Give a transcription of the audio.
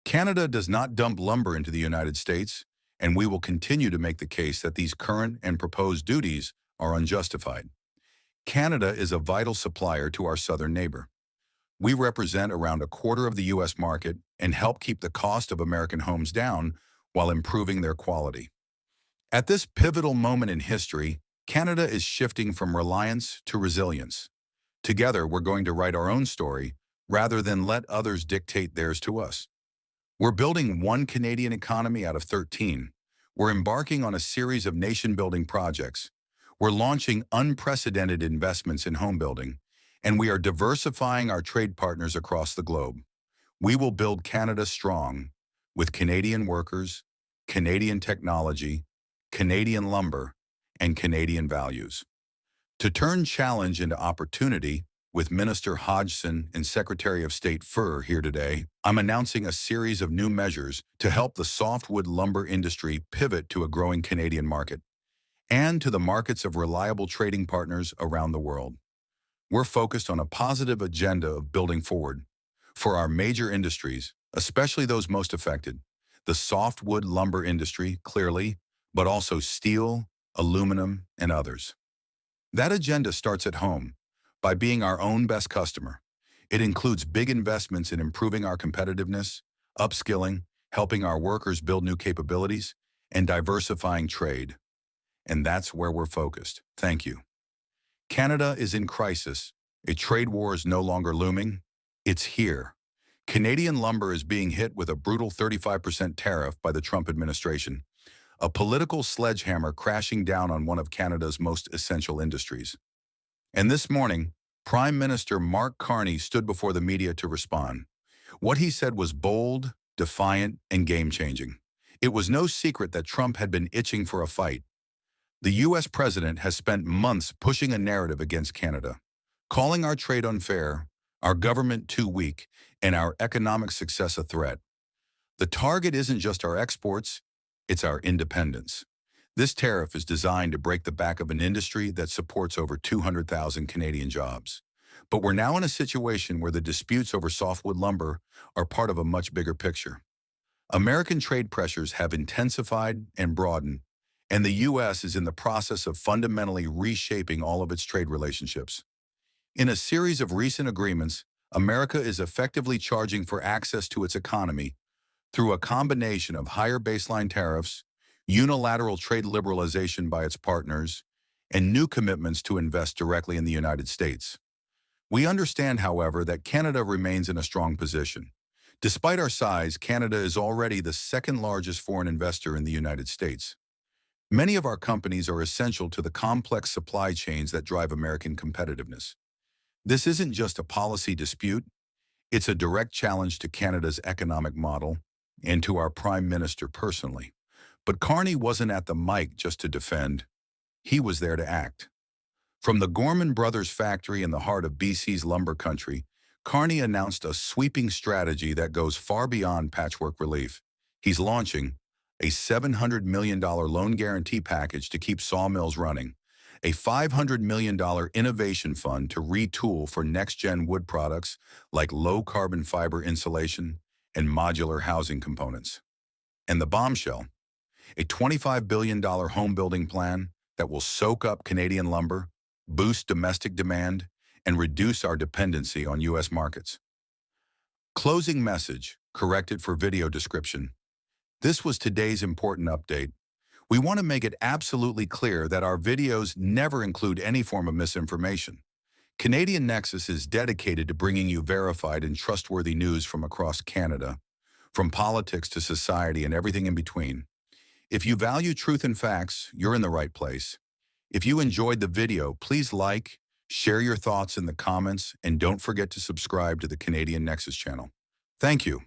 Canada does not dump lumber into the United States, and we will continue to make the case that these current and proposed duties are unjustified. Canada is a vital supplier to our southern neighbor. We represent around a quarter of the U.S. market and help keep the cost of American homes down while improving their quality. At this pivotal moment in history, Canada is shifting from reliance to resilience. Together, we're going to write our own story rather than let others dictate theirs to us. We're building one Canadian economy out of 13. We're embarking on a series of nation-building projects. We're launching unprecedented investments in home building, and we are diversifying our trade partners across the globe. We will build Canada strong with Canadian workers, Canadian technology, Canadian lumber, and Canadian values. To turn challenge into opportunity, with Minister Hodgson and Secretary of State Furr here today, I'm announcing a series of new measures to help the softwood lumber industry pivot to a growing Canadian market and to the markets of reliable trading partners around the world. We're focused on a positive agenda of building forward for our major industries, especially those most affected, the softwood lumber industry, clearly, but also steel, aluminum, and others. That agenda starts at home, by being our own best customer. It includes big investments in improving our competitiveness, upskilling, helping our workers build new capabilities, and diversifying trade. And that's where we're focused. Thank you. Canada is in crisis. A trade war is no longer looming. It's here. Canadian lumber is being hit with a brutal 35% tariff by the Trump administration, a political sledgehammer crashing down on one of Canada's most essential industries. And this morning, Prime Minister Mark Carney stood before the media to respond. What he said was bold, defiant, and game-changing. It was no secret that Trump had been itching for a fight. The U.S. president has spent months pushing a narrative against Canada, calling our trade unfair, our government too weak, and our economic success a threat. The target isn't just our exports, it's our independence. This tariff is designed to break the back of an industry that supports over 200,000 Canadian jobs. But we're now in a situation where the disputes over softwood lumber are part of a much bigger picture. American trade pressures have intensified and broadened, and the U.S. is in the process of fundamentally reshaping all of its trade relationships. In a series of recent agreements, America is effectively charging for access to its economy through a combination of higher baseline tariffs, unilateral trade liberalization by its partners, and new commitments to invest directly in the United States. We understand, however, that Canada remains in a strong position. Despite our size, Canada is already the second largest foreign investor in the United States. Many of our companies are essential to the complex supply chains that drive American competitiveness. This isn't just a policy dispute, it's a direct challenge to Canada's economic model and to our Prime Minister personally. But Carney wasn't at the mic just to defend. He was there to act. From the Gorman Brothers factory in the heart of BC's lumber country, Carney announced a sweeping strategy that goes far beyond patchwork relief. He's launching a $700 million loan guarantee package to keep sawmills running, a $500 million innovation fund to retool for next-gen wood products like low-carbon fiber insulation and modular housing components, and the bombshell, a $25 billion home building plan that will soak up Canadian lumber, boost domestic demand, and reduce our dependency on U.S. markets. Closing message, corrected for video description. This was today's important update. We want to make it absolutely clear that our videos never include any form of misinformation. Canadian Nexus is dedicated to bringing you verified and trustworthy news from across Canada, from politics to society and everything in between. If you value truth and facts, you're in the right place. If you enjoyed the video, please like, share your thoughts in the comments, and don't forget to subscribe to the Canadian Nexus channel. Thank you.